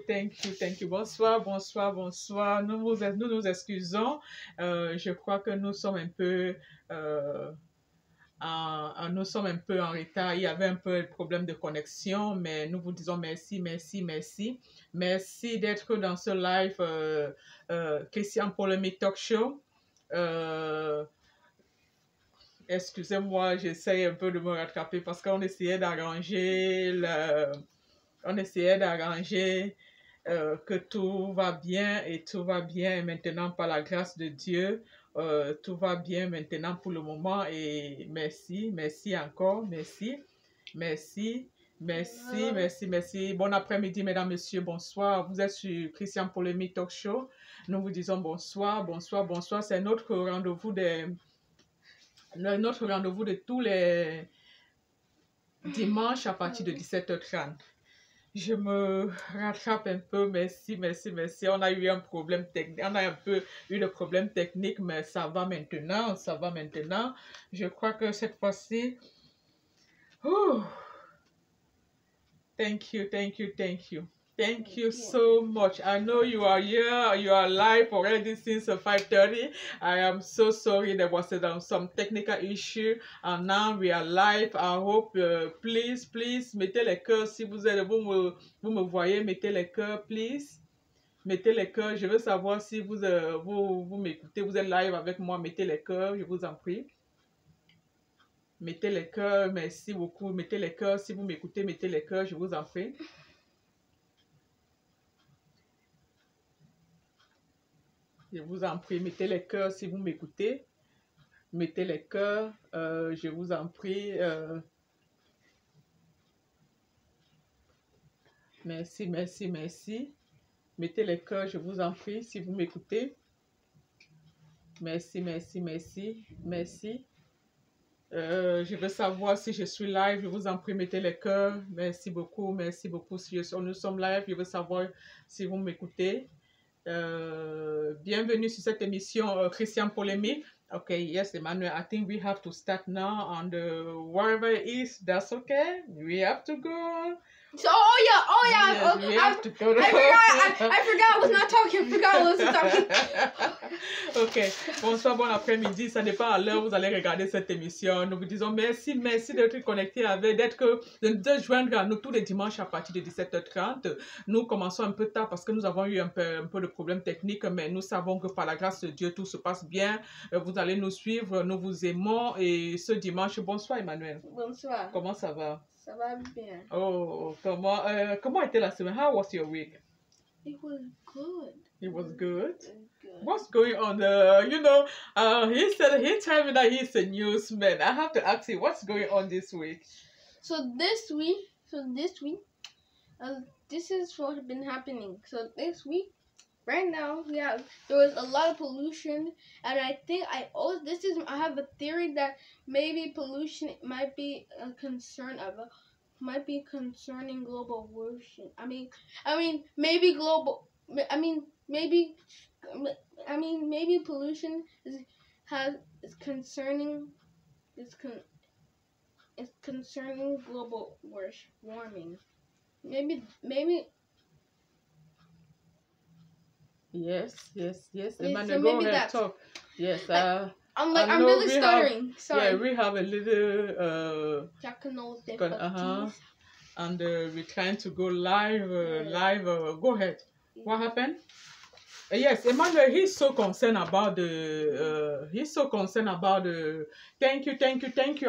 thank you. Bonsoir, bonsoir, bonsoir. Nous nous excusons. Je crois que nous sommes un peu, nous sommes un peu en retard. Il y avait un peu de problème de connexion, mais nous vous disons merci, merci, merci. Merci d'être dans ce live Christian Polemic Talk Show. Excusez-moi, j'essaye un peu de me rattraper parce qu'on essayait d'arranger que tout va bien et tout va bien maintenant par la grâce de Dieu. Tout va bien maintenant pour le moment et merci, merci encore, merci, merci, merci, merci, merci. Bon après-midi, mesdames, messieurs, bonsoir. Vous êtes sur Christian Polemic Talk Show. Nous vous disons bonsoir, bonsoir, bonsoir. C'est notre rendez-vous de tous les dimanches à partir de 17h30. Je me rattrape un peu, merci, merci, merci. On a eu un problème technique, on a un peu eu de problème technique, mais ça va maintenant, ça va maintenant. Je crois que cette fois-ci, thank you, thank you, thank you. Thank you so much. I know you are here. You are live already since 5:30. I am so sorry there was some technical issue and now we are live. I hope, please, mettez les cœurs si vous me voyez, mettez les cœurs, please. Mettez les cœurs. Je veux savoir si vous m'écoutez, vous êtes live avec moi. Mettez les cœurs, je vous en prie. Mettez les cœurs, merci beaucoup. Mettez les cœurs si vous m'écoutez, mettez les cœurs, je vous en prie. Je vous en prie, mettez les cœurs si vous m'écoutez. Mettez les cœurs, je vous en prie. Merci, merci, merci. Mettez les cœurs, je vous en prie, si vous m'écoutez. Merci, merci, merci, merci. Je veux savoir si je suis live, je vous en prie, mettez les cœurs. Merci beaucoup, merci beaucoup. Si nous sommes live, je veux savoir si vous m'écoutez. Bienvenue sur cette émission Christian Polemic. Okay, yes, Emmanuel, I think we have to start now and wherever it is, that's okay. We have to go. So, oh yeah. Yes, we have to go. I forgot I was not talking. I forgot I wasn't talking. Ok, bonsoir, bon après-midi. Ça dépend à l'heure où vous allez regarder cette émission. Nous vous disons merci d'être connectés de joindre à nous tous les dimanches à partir de 17h30. Nous commençons un peu tard parce que nous avons eu un peu de problèmes techniques, mais nous savons que par la grâce de Dieu, tout se passe bien. Vous allez nous suivre, nous vous aimons. Et ce dimanche, bonsoir Emmanuel. Bonsoir. Comment ça va? Ça va bien. Oh, comment était la semaine? How was your week? It was good. It was good. Good. What's going on? He told me that he's a newsman. I have to ask you, what's going on this week? So this week, this is what's been happening. So this week, right now, there was a lot of pollution, and I think I have a theory that maybe pollution might be a concern concerning global warming. Maybe pollution is concerning global warming. Maybe. Yes. So Emmanuel, maybe go ahead, that's, talk. Yes. I'm really stuttering. Sorry. Yeah, we have a little Technical difficulties. And we're trying to go live. Go ahead. What happened? Yes, Emmanuel, he's so concerned about the. Thank you.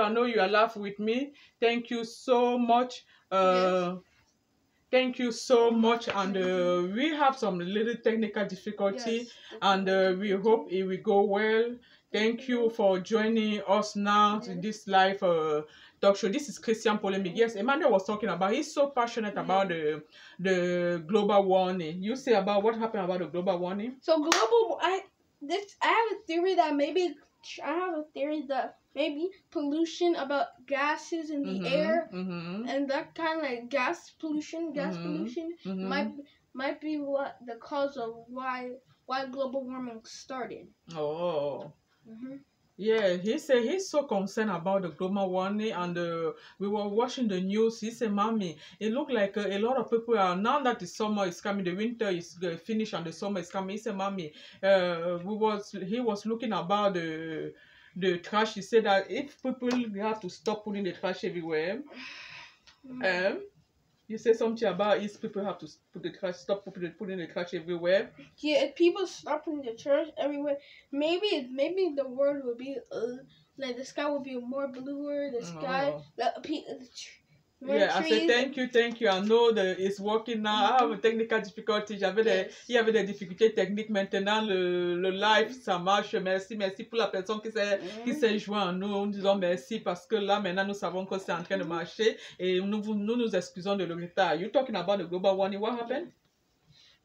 I know you are laughing with me. Thank you so much. Yes. Thank you so much, and we have some little technical difficulty, Yes. and we hope it will go well. Thank you for joining us now to this live talk show. This is Christian Polemic. Yes, Emmanuel was talking about. He's so passionate about the global warming. You say about what happened about the global warming? So I have a theory that maybe pollution about gases in the air and that kind of like gas pollution might be what the cause of why global warming started. Oh. Yeah, he said he's so concerned about the global warming, and we were watching the news. He said, "Mommy, it looked like a lot of people are now that the summer is coming, the winter is finished, and the summer is coming." He said, "Mommy, he was looking about the trash. He said that if people have to stop putting the trash everywhere, um, you say something about if people have to put the trash, stop putting the trash everywhere." Yeah, if people stop putting the trash everywhere, maybe the world would be like the sky would be more bluer. The sky, Oh. more Yeah, I said trees. thank you. I know that it's working now. I have a technical difficulty. Yes. Il y avait des difficultés techniques. Maintenant, le live, ça marche. Merci pour la personne qui s'est joint à nous. Nous disons merci parce que là, maintenant, nous savons que c'est en train de marcher et nous excusons de le retard. You talking about the global warming? What happened?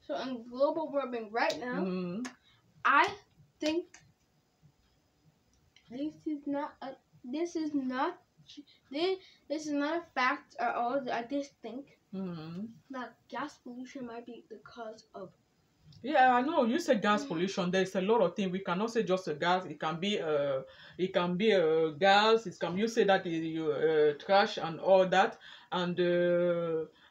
So on global warming right now, I think this is not a fact at all. I just think that gas pollution might be the cause of. Yeah, I know. You said gas pollution. There's a lot of things. We cannot say just a gas. It can be gas. It can, you say that trash and all that, and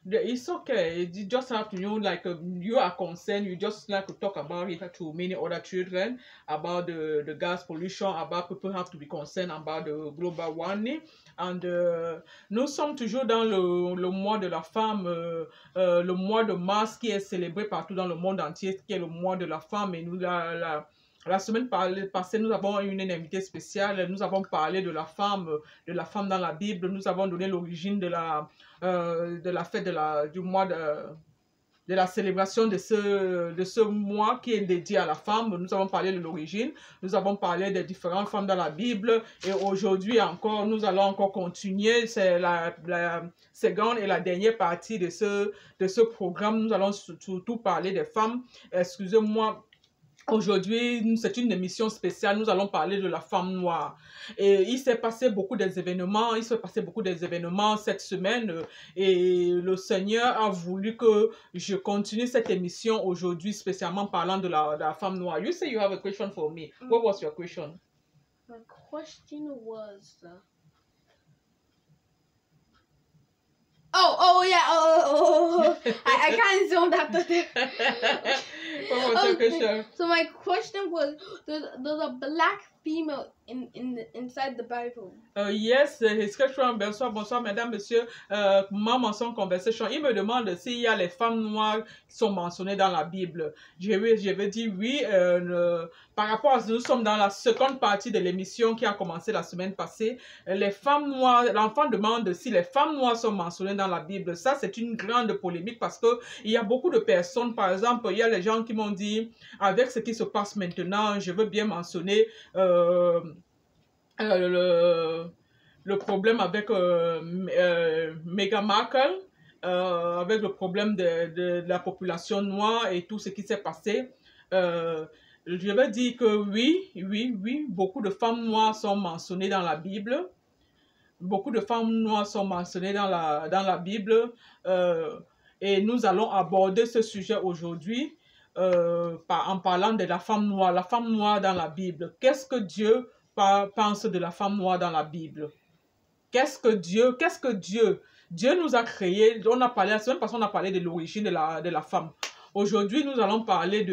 it's okay. You just have to know, like you are concerned. You just like to talk about it to many other children about the gas pollution. About people have to be concerned about the global warming. And nous sommes toujours dans le mois de la femme, le mois de mars qui est célébré partout dans le monde entier, qui est le mois de la femme. Et nous, la semaine passée, nous avons eu une invitée spéciale. Nous avons parlé de la femme dans la Bible. Nous avons donné l'origine de la fête du mois de la célébration de ce mois qui est dédié à la femme. Nous avons parlé de l'origine, nous avons parlé des différentes femmes dans la Bible, et aujourd'hui encore, nous allons encore continuer. C'est la seconde et la dernière partie de ce programme. Nous allons surtout parler des femmes. Excusez-moi. Aujourd'hui, c'est une émission spéciale. Nous allons parler de la femme noire. Et il s'est passé beaucoup d'événements. Cette semaine. Et le Seigneur a voulu que je continue cette émission aujourd'hui, spécialement parlant de la femme noire. You say you have a question for me. What was your question? My question was... Oh yeah. I kind of zoned out there. What was your question? So my question was, there's a black female inside the Bible. Yes, his question. Bonsoir, mesdames, messieurs. Maman, son conversation. Il me demande s'il y a les femmes noires qui sont mentionnées dans la Bible. Je vais dire oui. Par rapport à ce, nous sommes dans la seconde partie de l'émission qui a commencé la semaine passée. Les femmes noires, l'enfant demande si les femmes noires sont mentionnées dans la Bible. Ça, c'est une grande polémique parce que il y a beaucoup de personnes, par exemple, il y a les gens qui m'ont dit, avec ce qui se passe maintenant, je veux bien mentionner le problème avec Meghan Markle, avec le problème de la population noire et tout ce qui s'est passé. Je vais dire que oui, beaucoup de femmes noires sont mentionnées dans la Bible. Beaucoup de femmes noires sont mentionnées dans la Bible. Et nous allons aborder ce sujet aujourd'hui en parlant de la femme noire dans la Bible. Qu'est-ce que Dieu pense de la femme noire dans la Bible? Qu'est-ce que Dieu nous a créé. On a parlé, la semaine passée, on a parlé de l'origine de la femme. Aujourd'hui, nous allons parler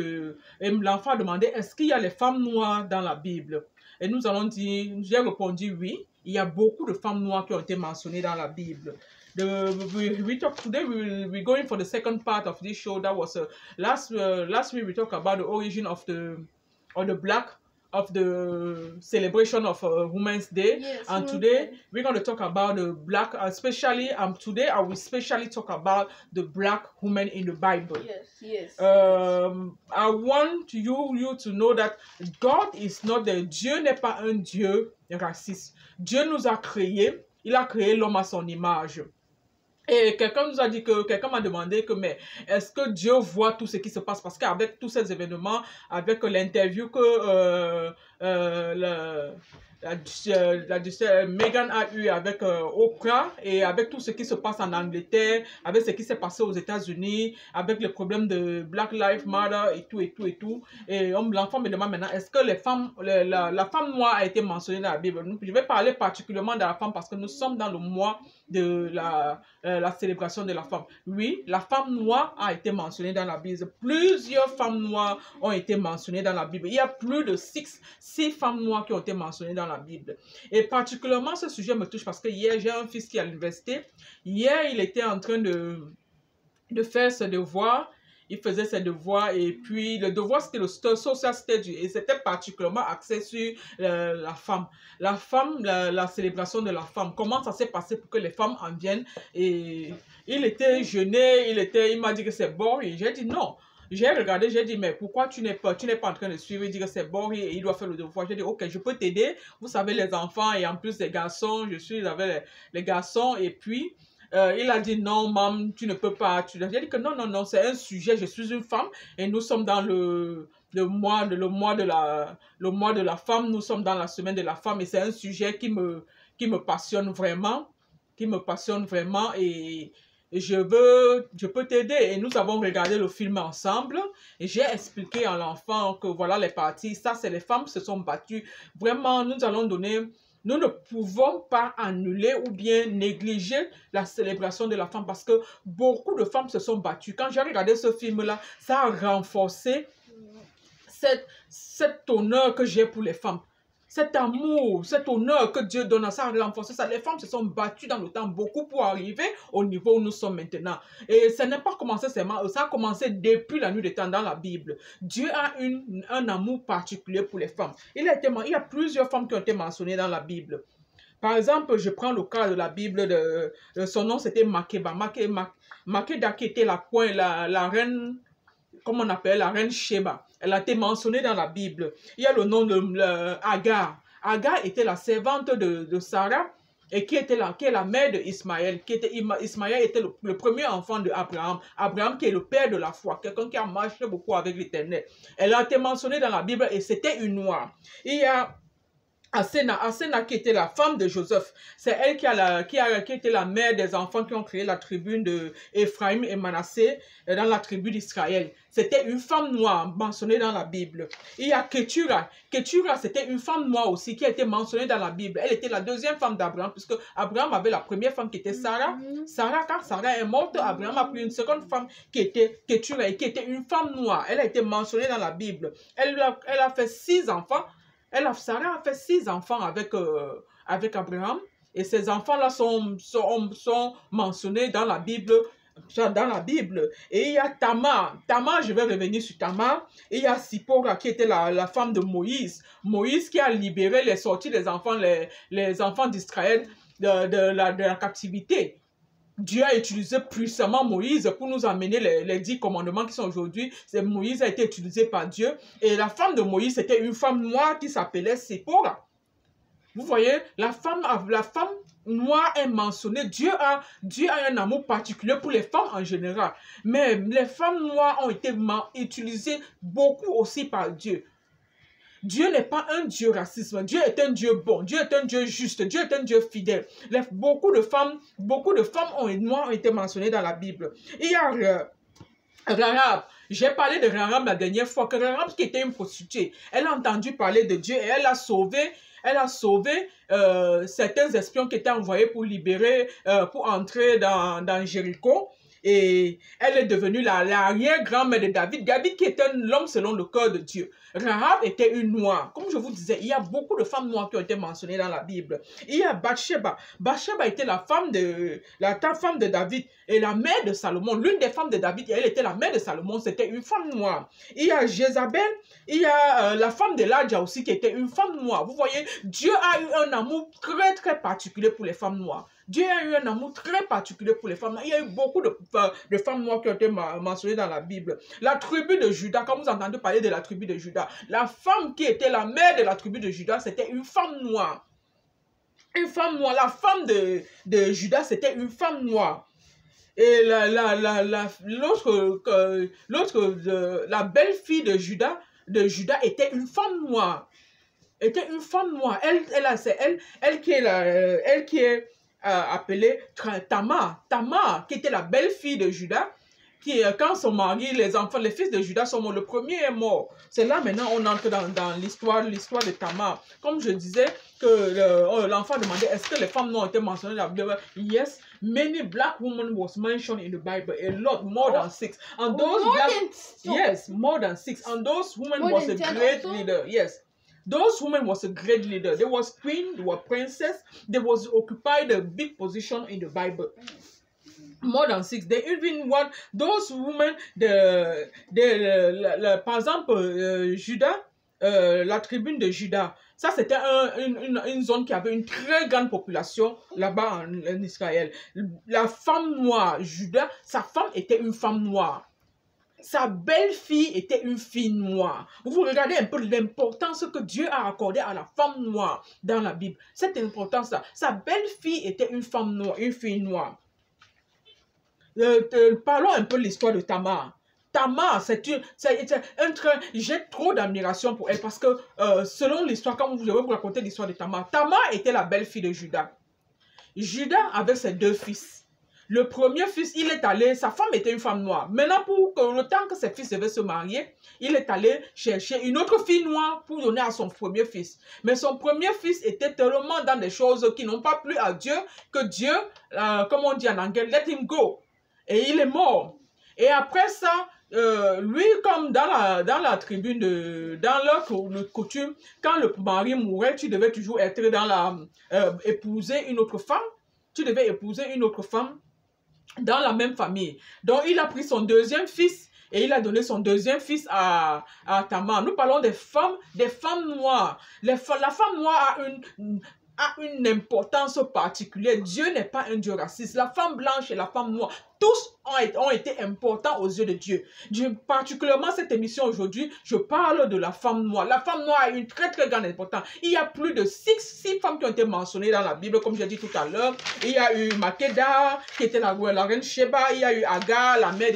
l'enfant a demandé, est-ce qu'il y a les femmes noires dans la Bible? Et nous allons dire, j'ai répondu oui, il y a beaucoup de femmes noires qui ont été mentionnées dans la Bible. Today we're going for the second part of this show. That was last week we talked about the origin of the celebration of Women's Day. Yes, and today we're going to talk about the black, especially today I will especially talk about the black women in the Bible. Yes. I want you to know that God is not Dieu n'est pas un Dieu raciste. Dieu nous a créés, il a créé l'homme à son image. Et quelqu'un m'a demandé que, mais est-ce que Dieu voit tout ce qui se passe? Parce qu'avec tous ces événements, avec l'interview que Meghan a eu avec Oprah et avec tout ce qui se passe en Angleterre, avec ce qui s'est passé aux États-Unis, avec le problème de Black Lives Matter et tout, et tout, et tout. Et l'enfant me demande maintenant, est-ce que les femmes, la femme noire a été mentionnée dans la Bible? Je vais parler particulièrement de la femme parce que nous sommes dans le mois de la célébration de la femme. Oui, la femme noire a été mentionnée dans la Bible. Plusieurs femmes noires ont été mentionnées dans la Bible. Il y a plus de 6 femmes noires qui ont été mentionnées dans la Bible. Et particulièrement, ce sujet me touche parce que hier, j'ai un fils qui est à l'université. Hier, il était en train de faire ses devoirs. Il faisait ses devoirs et puis le devoir c'était le social study et c'était particulièrement axé sur la femme. La célébration de la femme. Comment ça s'est passé pour que les femmes en viennent? Et il était gêné, il m'a dit que c'est bon et j'ai dit non. J'ai regardé, j'ai dit, mais pourquoi tu n'es pas en train de suivre? Il dit que c'est bon et il doit faire le devoir. J'ai dit, ok, je peux t'aider. Vous savez, les enfants et en plus les garçons, je suis avec les garçons et puis... il a dit non, maman, tu ne peux pas. J'ai dit que non, non, non, c'est un sujet. Je suis une femme et nous sommes dans le mois de la femme. Nous sommes dans la semaine de la femme et c'est un sujet qui me passionne vraiment, et je peux t'aider. Et nous avons regardé le film ensemble et j'ai expliqué à l'enfant que voilà les parties. Ça, c'est les femmes qui se sont battues. Vraiment, nous allons donner... Nous ne pouvons pas annuler ou bien négliger la célébration de la femme parce que beaucoup de femmes se sont battues. Quand j'ai regardé ce film-là, ça a renforcé cet honneur que j'ai pour les femmes. Cet amour, cet honneur que Dieu donne, ça a renforcé ça. Les femmes se sont battues dans le temps beaucoup pour arriver au niveau où nous sommes maintenant. Et ça n'a pas commencé seulement, ça a commencé depuis la nuit des temps dans la Bible. Dieu a un amour particulier pour les femmes. Il y a plusieurs femmes qui ont été mentionnées dans la Bible. Par exemple, je prends le cas de la Bible, son nom c'était Makeda. Makeda qui était la reine, comme on appelle, la reine Sheba. Elle a été mentionnée dans la Bible. Il y a le nom de Agar. Agar était la servante de Sarah et qui est la mère d'Ismaël. Ismaël était le premier enfant d'Abraham. Abraham qui est le père de la foi, quelqu'un qui a marché beaucoup avec l'Éternel. Elle a été mentionnée dans la Bible et c'était une noire. Il y a Asena qui était la femme de Joseph, c'est elle qui était la mère des enfants qui ont créé la tribu de Ephraim et Manassé dans la tribu d'Israël. C'était une femme noire mentionnée dans la Bible. Il y a Ketura. Ketura, c'était une femme noire aussi qui a été mentionnée dans la Bible. Elle était la deuxième femme d'Abraham puisque Abraham avait la première femme qui était Sarah. Sarah, quand Sarah est morte, Abraham a pris une seconde femme qui était Ketura et qui était une femme noire. Elle a été mentionnée dans la Bible. Elle a fait 6 enfants. Sarah a fait 6 enfants avec Abraham et ces enfants-là sont mentionnés dans la Bible. Et il y a Tamar. Tamar, je vais revenir sur Tamar. Et il y a Sipora qui était la femme de Moïse. Moïse qui a libéré les sorties des enfants, les enfants d'Israël de la captivité. Dieu a utilisé puissamment Moïse pour nous amener les 10 commandements qui sont aujourd'hui. Moïse a été utilisé par Dieu. Et la femme de Moïse, c'était une femme noire qui s'appelait Sipora. Vous voyez, la femme noire est mentionnée. Dieu a un amour particulier pour les femmes en général. Mais les femmes noires ont été utilisées beaucoup aussi par Dieu. Dieu n'est pas un Dieu raciste. Dieu est un Dieu bon. Dieu est un Dieu juste. Dieu est un Dieu fidèle. Beaucoup de femmes noires ont été mentionnées dans la Bible. Il y a Rahab. J'ai parlé de Rahab la dernière fois. Que Rahab qui était une prostituée. Elle a entendu parler de Dieu et elle a sauvé certains espions qui étaient envoyés pour pour entrer dans Jéricho. Et elle est devenue l'arrière-grand-mère de David. David qui était l'homme selon le cœur de Dieu. Rahab était une noire. Comme je vous disais, il y a beaucoup de femmes noires qui ont été mentionnées dans la Bible. Il y a Bathsheba. Bathsheba était la femme de David et la mère de Salomon. L'une des femmes de David, elle était la mère de Salomon. C'était une femme noire. Il y a Jézabel. Il y a la femme d'Elijah aussi qui était une femme noire. Vous voyez, Dieu a eu un amour très très particulier pour les femmes noires. Dieu a eu un amour très particulier pour les femmes noires. Il y a eu beaucoup de femmes noires qui ont été mentionnées dans la Bible. La tribu de Juda, quand vous entendez parler de la tribu de Juda, la femme qui était la mère de la tribu de Juda, c'était une femme noire. Une femme noire. La femme de Juda, c'était une femme noire. Et la belle-fille de Juda était une femme noire. était une femme noire. Elle qui est appelée Tamar. Tamar, qui était la belle-fille de Judas, qui, quand son mari, les fils de Judas sont morts, le premier est mort. C'est là maintenant on entre dans l'histoire de Tamar. Comme je disais, que l'enfant demandait, est-ce que les femmes noires étaient mentionnées dans la Bible? Yes, many black women was mentioned in the Bible, a lot, more than 6. And those yes, more than 6. And those women was a great leader. Yes. Those women was a great leader. They was queen, they were princess, they was occupied a big position in the Bible. More than 6. They even want those women, par exemple, Judas, la tribu de Judas, ça c'était une zone qui avait une très grande population là-bas en Israël. La femme noire, Judas, sa femme était une femme noire. Sa belle-fille était une fille noire. Vous regardez un peu l'importance que Dieu a accordée à la femme noire dans la Bible. Cette importance-là. Sa belle-fille était une femme noire, une fille noire. Parlons un peu de l'histoire de Tamar. Tamar, j'ai trop d'admiration pour elle parce que selon l'histoire, quand je vais vous raconter l'histoire de Tamar, Tamar était la belle-fille de Judas. Judas avait ses 2 fils. Le premier fils, il est allé, sa femme était une femme noire. Maintenant, pour le temps que ses fils devaient se marier, il est allé chercher une autre fille noire pour donner à son premier fils. Mais son premier fils était tellement dans des choses qui n'ont pas plu à Dieu, que Dieu, comme on dit en anglais, let him go. Et il est mort. Et après ça, lui, comme dans la tribu, dans leur coutume, quand le mari mourait, tu devais toujours être dans épouser une autre femme. Tu devais épouser une autre femme dans la même famille. Donc, il a pris son 2e fils et il a donné son 2e fils à Tamar. Nous parlons des femmes noires. La femme noire a une importance particulière. Dieu n'est pas un Dieu raciste. La femme blanche et la femme noire, tous ont été importants aux yeux de Dieu. Particulièrement cette émission aujourd'hui, je parle de la femme noire. La femme noire a une très très grande importance. Il y a plus de 6 femmes qui ont été mentionnées dans la Bible, comme j'ai dit tout à l'heure. Il y a eu Makéda, qui était la reine Sheba. Il y a eu Agar, la mère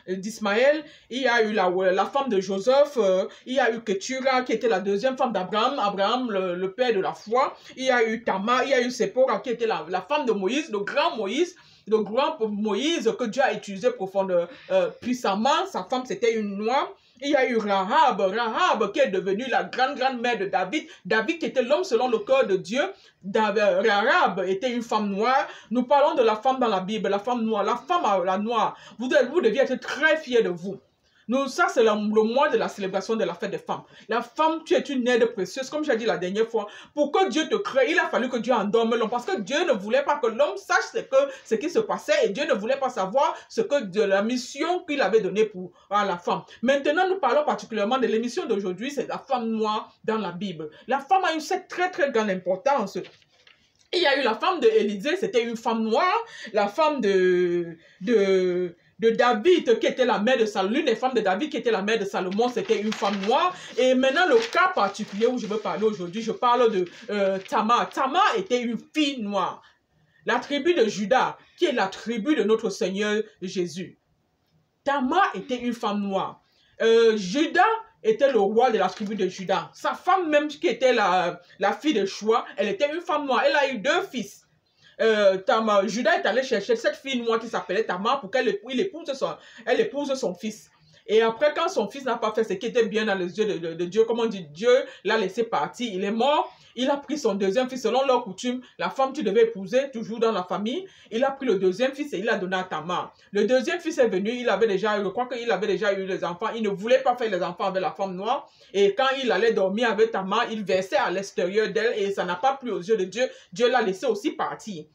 d'Ismaël. Il y a eu la femme de Joseph. Il y a eu Ketura, qui était la 2e femme d'Abraham. Abraham, le père de la foi. Il y a eu Tamar. Il y a eu Séphora, qui était la femme de Moïse, le grand Moïse que Dieu a utilisé puissamment. Sa femme, c'était une noire. Il y a eu Rahab qui est devenue la grande mère de David. David qui était l'homme selon le cœur de Dieu. Rahab était une femme noire. Nous parlons de la femme dans la Bible, la femme noire, la femme la noire. Vous deviez être très fiers de vous. Ça, c'est le mois de la célébration de la fête des femmes. La femme, tu es une aide précieuse, comme j'ai dit la dernière fois. Pour que Dieu te crée, il a fallu que Dieu endorme l'homme. Parce que Dieu ne voulait pas que l'homme sache ce qui se passait. Et Dieu ne voulait pas savoir de la mission qu'il avait donnée à la femme. Maintenant, nous parlons particulièrement de l'émission d'aujourd'hui. C'est la femme noire dans la Bible. La femme a eu cette très très grande importance. Il y a eu la femme d'Élisée, c'était une femme noire. La femme de David, qui était la mère de Salomon, l'une des femmes de David qui était la mère de Salomon, c'était une femme noire. Et maintenant, le cas particulier où je veux parler aujourd'hui, je parle de Tamar. Tamar était une fille noire. La tribu de Judas, qui est la tribu de notre Seigneur Jésus. Tamar était une femme noire. Judas était le roi de la tribu de Judas. Sa femme même, qui était la fille de Choua, elle était une femme noire. Elle a eu 2 fils. Judas est allé chercher cette fille noire qui s'appelait Tamar pour qu'elle épouse son fils. Et après, quand son fils n'a pas fait ce qui était bien dans les yeux de Dieu, comme on dit, Dieu l'a laissé partir, il est mort. Il a pris son 2e fils, selon leur coutume, la femme tu devais épouser, toujours dans la famille. Il a pris le 2e fils et il l'a donné à Tamar. Le 2e fils est venu, je crois qu'il avait déjà eu des enfants. Il ne voulait pas faire les enfants avec la femme noire. Et quand il allait dormir avec Tamar, il versait à l'extérieur d'elle et ça n'a pas plu aux yeux de Dieu. Dieu l'a laissé aussi partir.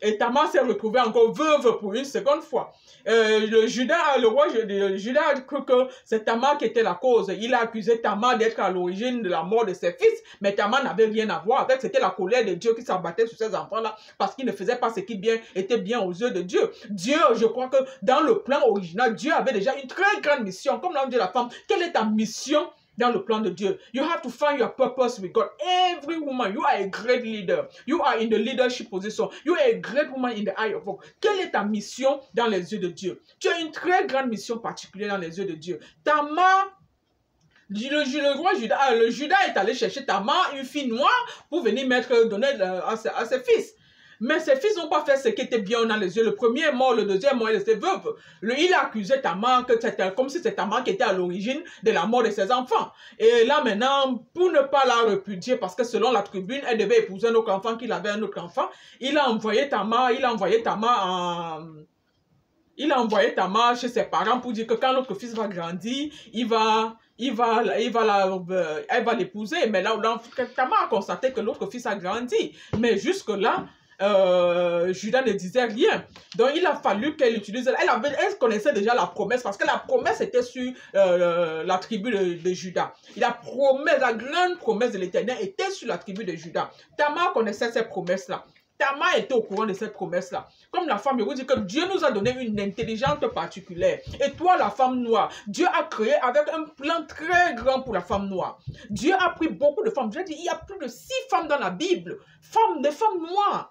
Et Tamar s'est retrouvée encore veuve pour une seconde fois. Le roi de Juda a cru que c'est Tamar qui était la cause. Il a accusé Tamar d'être à l'origine de la mort de ses fils. Mais Tamar n'avait rien à voir avec. C'était la colère de Dieu qui s'abattait sur ces enfants-là parce qu'ils ne faisaient pas ce qui était bien aux yeux de Dieu. Dieu, je crois que dans le plan original, Dieu avait déjà une très grande mission. Comme l'a dit la femme, quelle est ta mission dans le plan de Dieu? You have to find your purpose with God. Every woman, you are a great leader. You are in the leadership position. You are a great woman in the eye of God. Quelle est ta mission dans les yeux de Dieu? Tu as une très grande mission particulière dans les yeux de Dieu. Tamar Le roi Juda, le Juda est allé chercher Tamar, une fille noire, pour venir donner à ses fils. Mais ses fils n'ont pas fait ce qui était bien dans les yeux. Le premier est mort, le deuxième est mort, il était veuve. Il a accusé Tamar, que c'était comme si c'était Tamar qui était à l'origine de la mort de ses enfants. Et là maintenant, pour ne pas la répudier, parce que selon la tribune, elle devait épouser un autre enfant, qu'il avait un autre enfant, il a envoyé Tamar chez ses parents pour dire que quand notre fils va grandir, elle va l'épouser. Mais là, Tamar a constaté que l'autre fils a grandi. Mais jusque-là, Juda ne disait rien. Donc il a fallu qu'elle utilise. Elle connaissait déjà la promesse, parce que la promesse était sur la tribu de Juda. La grande promesse de l'Éternel était sur la tribu de Juda. Tamar connaissait ces promesses-là. Tamar était au courant de cette promesse-là. Comme la femme, je vous dis que Dieu nous a donné une intelligence particulière. Et toi, la femme noire, Dieu a créé avec un plan très grand pour la femme noire. Dieu a pris beaucoup de femmes. Je dis, il y a plus de 6 femmes dans la Bible. Des femmes noires.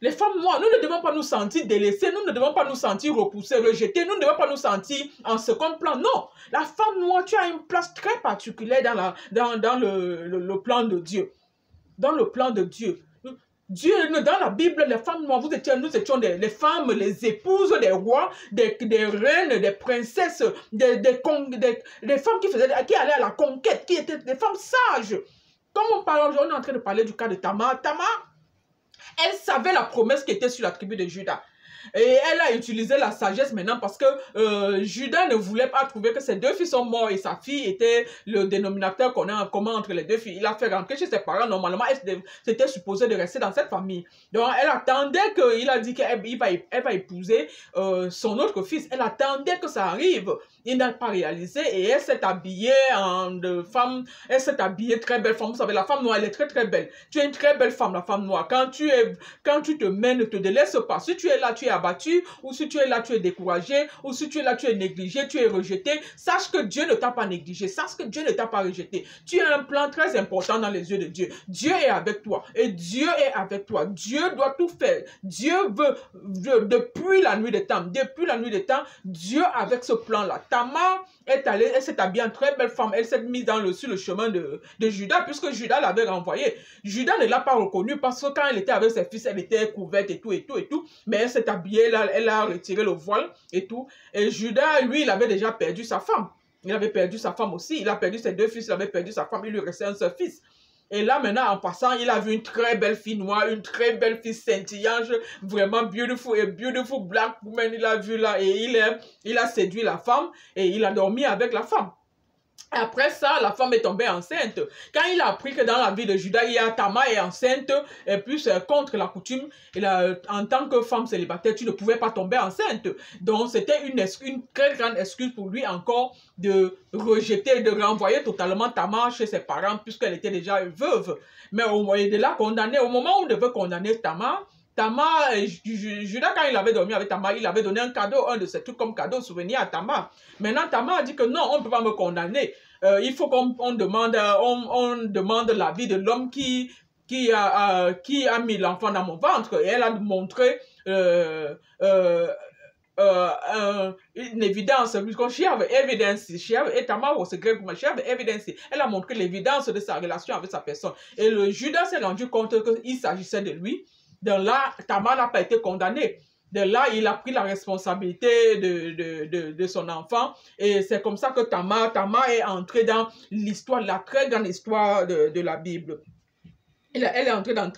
Les femmes noires, nous ne devons pas nous sentir délaissées, nous ne devons pas nous sentir repoussées, rejetées, nous ne devons pas nous sentir en second plan. Non, la femme noire, tu as une place très particulière dans le plan de Dieu. Dans le plan de Dieu. Dieu, dans la Bible, les femmes noires, nous étions les femmes, les épouses des rois, des reines, des princesses, des femmes qui allaient à la conquête, qui étaient des femmes sages. Comme on parle aujourd'hui, on est en train de parler du cas de Tamar. Tamar, elle savait la promesse qui était sur la tribu de Juda. Et elle a utilisé la sagesse maintenant parce que Juda ne voulait pas trouver que ses 2 filles sont morts et sa fille était le dénominateur qu'on a en commun entre les 2 filles. Il a fait rentrer chez ses parents. Normalement, elle s'était supposée de rester dans cette famille. Donc, elle attendait qu'il a dit qu'elle va épouser son autre fils. Elle attendait que ça arrive. Il n'a pas réalisé et elle s'est habillée en femme. Elle s'est habillée très belle femme. Vous savez, la femme noire, elle est très très belle. Tu es une très belle femme, la femme noire. Quand tu te mets, ne te délaisse pas. Si tu es là, tu es abattu, ou si tu es là, tu es découragé, ou si tu es là, tu es négligé, tu es rejeté. Sache que Dieu ne t'a pas négligé. Sache que Dieu ne t'a pas rejeté. Tu as un plan très important dans les yeux de Dieu. Dieu est avec toi. Et Dieu est avec toi. Dieu doit tout faire. Dieu veut, depuis la nuit des temps, Dieu avec ce plan-là. Tamar est allée, elle s'est habillée en très belle femme. Elle s'est mise sur le chemin de Juda, puisque Juda l'avait renvoyée. Juda ne l'a pas reconnue parce que quand elle était avec ses fils, elle était couverte et tout. Mais elle s'est habillée, elle a retiré le voile et tout. Et Juda, lui, il avait déjà perdu sa femme. Il avait perdu sa femme aussi. Il a perdu ses 2 fils, il avait perdu sa femme. Il lui restait un seul fils. Et là, maintenant, en passant, il a vu une très belle fille noire, une très belle fille scintillante, vraiment beautiful black woman, il a vu là, et il a séduit la femme, et il a dormi avec la femme. Après ça, la femme est tombée enceinte. Quand il a appris que dans la vie de Juda, Tamar est enceinte, et plus contre la coutume, en tant que femme célibataire, tu ne pouvais pas tomber enceinte. Donc, c'était une très grande excuse pour lui encore de rejeter, de renvoyer totalement Tamar chez ses parents, puisqu'elle était déjà veuve. Mais il est là condamné. Au moment où on devait condamner Tamar, Juda, quand il avait dormi avec Tamar, il avait donné un cadeau, un de ces trucs comme cadeau, souvenir à Tamar. Maintenant, Tamar a dit que non, on ne peut pas me condamner. Il faut qu'on demande l'avis de l'homme qui a mis l'enfant dans mon ventre. Et elle a montré une évidence, because she have evidence, et Tamar was a great woman, she have evidence. Elle a montré l'évidence de sa relation avec sa personne. Et le Judas s'est rendu compte qu'il s'agissait de lui. Donc là, Tamar n'a pas été condamné. De là, il a pris la responsabilité de son enfant. Et c'est comme ça que Tamar est entrée dans l'histoire, la très grande histoire de la Bible. Elle est entrée dans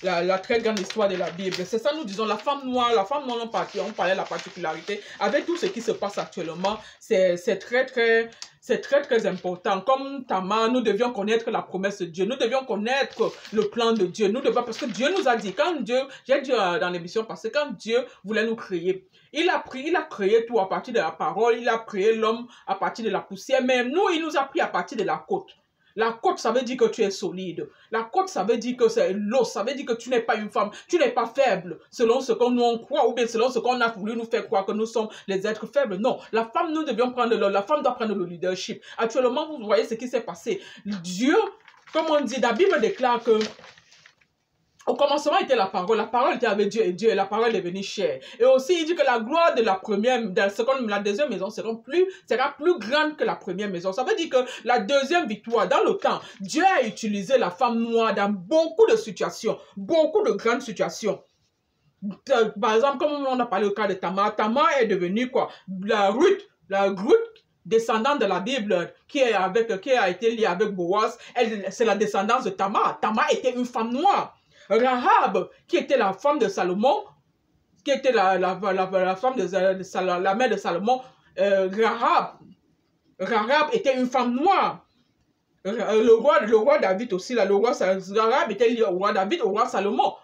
la très grande histoire de la Bible. C'est ça, nous disons, la femme noire, on parlait de la particularité. Avec tout ce qui se passe actuellement, c'est très important. Comme Tamar, nous devions connaître la promesse de Dieu. Nous devions connaître le plan de Dieu. Parce que Dieu nous a dit, j'ai dit dans l'émission passée, quand Dieu voulait nous créer, il a créé tout à partir de la parole, il a créé l'homme à partir de la poussière, mais nous, il nous a pris à partir de la côte. La côte, ça veut dire que tu es solide. La côte, ça veut dire que c'est l'os. Ça veut dire que tu n'es pas une femme. Tu n'es pas faible, selon ce qu'on nous croit, ou bien selon ce qu'on a voulu nous faire croire que nous sommes les êtres faibles. Non, la femme, la femme doit prendre le leadership. Actuellement, vous voyez ce qui s'est passé. Dieu, comme on dit, la Bible déclare que Au commencement était la parole était avec Dieu et Dieu, et la parole est venue chair. Et aussi, il dit que la gloire de la première, la deuxième maison sera plus grande que la première maison. Ça veut dire que la deuxième victoire, dans le temps, Dieu a utilisé la femme noire dans beaucoup de situations, beaucoup de grandes situations. Par exemple, comme on a parlé au cas de Tamar, Tamar est devenue quoi? La Ruth, descendante de la Bible, qui a été liée avec Boaz, c'est la descendance de Tamar. Tamar était une femme noire. Rahab, qui était la femme de Salomon, qui était la femme de la mère de Salomon, Rahab était une femme noire. Le roi David aussi, Rahab était lié au roi David, au roi Salomon.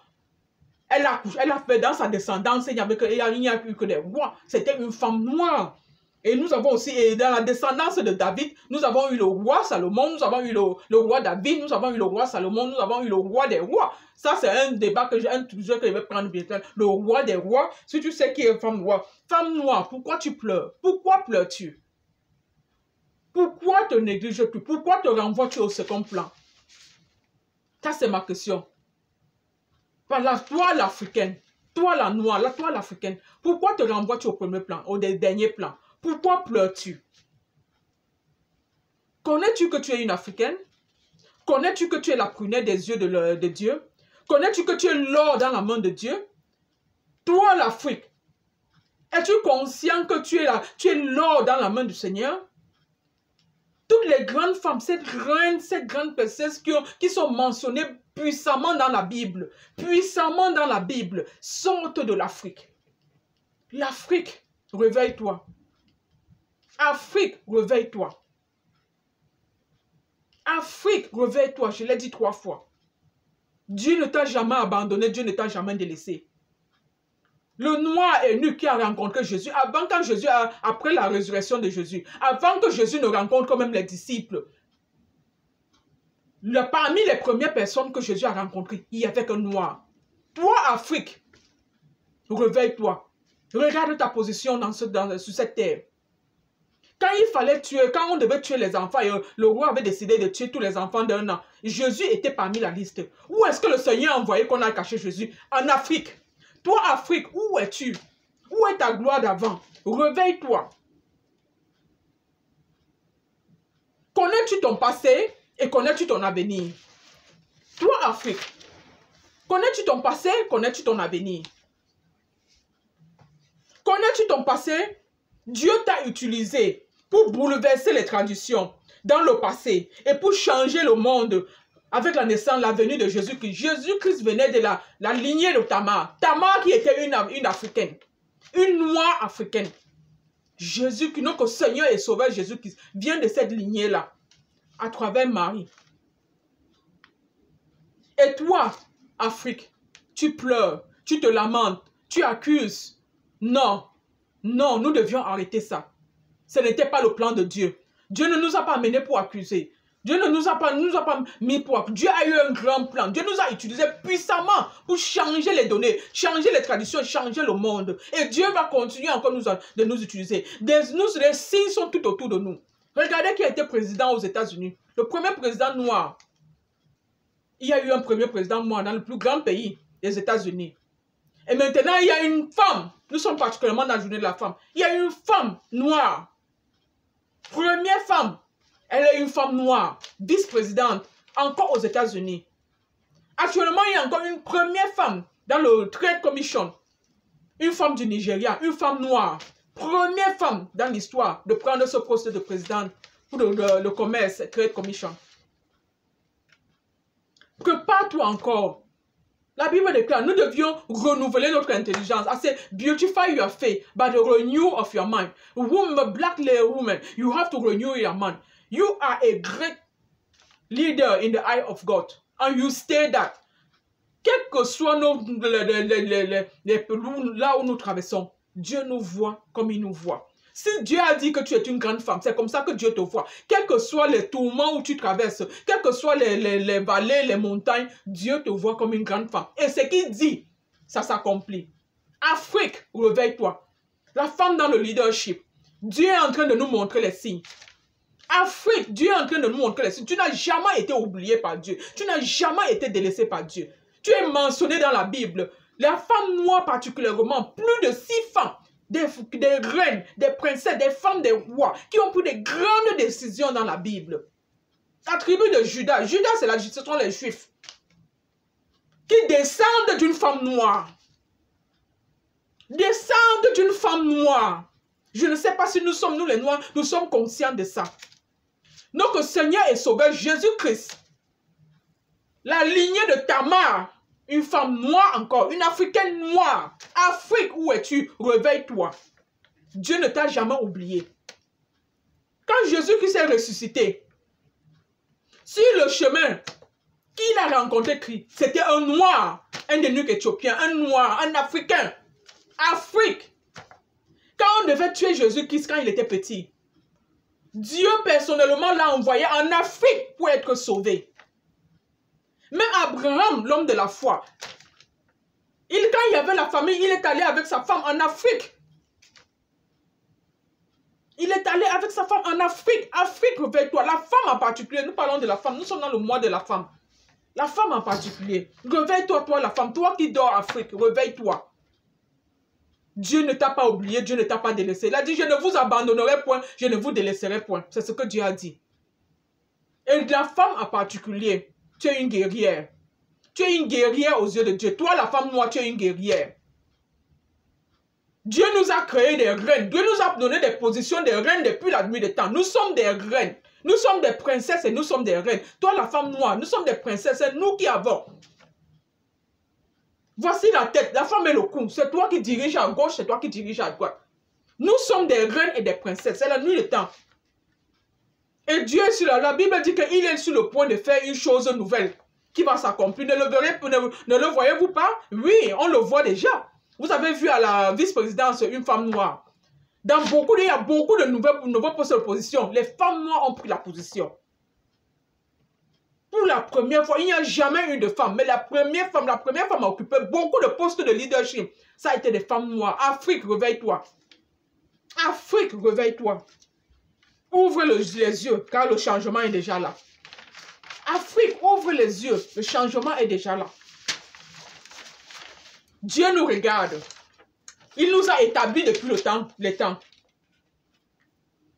Elle a fait dans sa descendance, il n'y a plus que des rois. C'était une femme noire. Et nous avons aussi, dans la descendance de David, nous avons eu le roi Salomon, nous avons eu le roi David, nous avons eu le roi Salomon, nous avons eu le roi des rois. Ça, c'est un débat un sujet que je vais prendre bientôt. Le roi des rois, si tu sais qui est femme noire. Femme noire, pourquoi tu pleures? Pourquoi pleures-tu? Pourquoi te négliges-tu? Pourquoi te renvoies-tu au second plan? Ça, c'est ma question. Toi, l'Africaine, toi, la noire, toi, l'Africaine, pourquoi te renvoies-tu au premier plan, au dernier plan? Pourquoi pleures-tu? Connais-tu que tu es une Africaine? Connais-tu que tu es la prunelle des yeux de Dieu? Connais-tu que tu es l'or dans la main de Dieu? Toi, l'Afrique, es-tu conscient que tu es l'or dans la main du Seigneur? Toutes les grandes femmes, ces grandes princesses qui sont mentionnées puissamment dans la Bible, sortent de l'Afrique. L'Afrique, réveille-toi. Afrique, réveille-toi. Afrique, réveille-toi. Je l'ai dit 3 fois. Dieu ne t'a jamais abandonné, Dieu ne t'a jamais délaissé. Le noir est nu qui a rencontré Jésus, après la résurrection de Jésus, avant que Jésus ne rencontre même les disciples. Parmi les premières personnes que Jésus a rencontrées, il y avait qu'un noir. Toi, Afrique, réveille-toi. Regarde ta position sur cette terre. Quand on devait tuer les enfants, et le roi avait décidé de tuer tous les enfants d'1 an, Jésus était parmi la liste. Où est-ce que le Seigneur a envoyé qu'on a caché Jésus? En Afrique. Toi, Afrique, où es-tu? Où est ta gloire d'avant? Réveille-toi. Connais-tu ton passé et connais-tu ton avenir? Toi, Afrique, connais-tu ton passé? Connais-tu ton avenir? Connais-tu ton passé? Dieu t'a utilisé pour bouleverser les traditions dans le passé et pour changer le monde avec la naissance, la venue de Jésus-Christ. Jésus-Christ venait de la lignée de Tamar. Tamar qui était une Africaine, une noire africaine. Jésus-Christ, notre Seigneur et Sauveur Jésus-Christ, vient de cette lignée-là, à travers Marie. Et toi, Afrique, tu pleures, tu te lamentes, tu accuses. Non, non, nous devions arrêter ça. Ce n'était pas le plan de Dieu. Dieu ne nous a pas amenés pour accuser. Dieu ne nous a pas mis pour accuser. Dieu a eu un grand plan. Dieu nous a utilisés puissamment pour changer les données, changer les traditions, changer le monde. Et Dieu va continuer encore de nous utiliser. Les signes sont tout autour de nous. Regardez qui a été président aux États-Unis. Le premier président noir. Il y a eu un premier président noir dans le plus grand pays des États-Unis. Et maintenant, il y a une femme. Nous sommes particulièrement dans la journée de la femme. Il y a une femme noire. Première femme. Elle est une femme noire. Vice-présidente. Encore aux États-Unis. Actuellement, il y a encore une première femme dans le Trade Commission. Une femme du Nigeria. Une femme noire. Première femme dans l'histoire de prendre ce poste de présidente pour le commerce, Trade Commission. Prépare-toi encore. La Bible déclare, nous devions renouveler notre intelligence. I say, beautify your faith by the renewal of your mind. Black woman, you have to renew your mind. You are a great leader in the eye of God. And you stay that. Quel que soit là où nous traversons, Dieu nous voit comme il nous voit. Si Dieu a dit que tu es une grande femme, c'est comme ça que Dieu te voit. Quels que soient les tourments où tu traverses, quelles que soient les vallées, les montagnes, Dieu te voit comme une grande femme. Et ce qu'il dit, ça s'accomplit. Afrique, réveille-toi. La femme dans le leadership, Dieu est en train de nous montrer les signes. Afrique, Dieu est en train de nous montrer les signes. Tu n'as jamais été oublié par Dieu. Tu n'as jamais été délaissé par Dieu. Tu es mentionné dans la Bible. La femme noire particulièrement, plus de 6 femmes, des reines, des princesses, des femmes, des rois, qui ont pris des grandes décisions dans la Bible. La tribu de Judas, Judas ce sont les Juifs, qui descendent d'une femme noire. Descendent d'une femme noire. Je ne sais pas si nous sommes, nous les Noirs, nous sommes conscients de ça. Notre Seigneur et Sauveur Jésus-Christ, la lignée de Tamar, une femme noire encore, une Africaine noire. Afrique, où es-tu? Réveille-toi. Dieu ne t'a jamais oublié. Quand Jésus-Christ est ressuscité, sur le chemin qu'il a rencontré Christ, c'était un noir, un eunuque éthiopien, un noir, un Africain. Afrique. Quand on devait tuer Jésus-Christ quand il était petit, Dieu personnellement l'a envoyé en Afrique pour être sauvé. Même Abraham, l'homme de la foi, quand il y avait la famille, il est allé avec sa femme en Afrique. Il est allé avec sa femme en Afrique. Afrique, réveille-toi. La femme en particulier, nous parlons de la femme, nous sommes dans le mois de la femme. La femme en particulier, réveille-toi, toi la femme, toi qui dors Afrique, réveille-toi. Dieu ne t'a pas oublié, Dieu ne t'a pas délaissé. Il a dit, je ne vous abandonnerai point, je ne vous délaisserai point. C'est ce que Dieu a dit. Et la femme en particulier, tu es une guerrière. Tu es une guerrière aux yeux de Dieu. Toi, la femme noire, tu es une guerrière. Dieu nous a créé des reines. Dieu nous a donné des positions de reines depuis la nuit des temps. Nous sommes des reines. Nous sommes des princesses et nous sommes des reines. Toi, la femme noire, nous sommes des princesses. C'est nous qui avons. Voici la tête, la femme et le cou. C'est toi qui diriges à gauche, c'est toi qui diriges à droite. Nous sommes des reines et des princesses. C'est la nuit des temps. Et Dieu est sur la Bible dit qu'il est sur le point de faire une chose nouvelle qui va s'accomplir. Ne le voyez-vous pas? Oui, on le voit déjà. Vous avez vu à la vice-présidence une femme noire. Il y a beaucoup de nouveaux postes de position. Les femmes noires ont pris la position. Pour la première fois, il n'y a jamais eu de femme. Mais la première femme a occupé beaucoup de postes de leadership. Ça a été des femmes noires. Afrique, réveille-toi. Afrique, réveille-toi. Ouvre les yeux, car le changement est déjà là. Afrique, ouvre les yeux. Le changement est déjà là. Dieu nous regarde. Il nous a établis depuis les temps.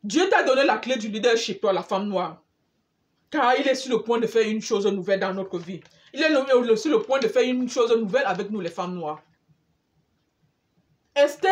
Dieu t'a donné la clé du leadership, toi, la femme noire. Car il est sur le point de faire une chose nouvelle dans notre vie. Il est sur le point de faire une chose nouvelle avec nous, les femmes noires. Esther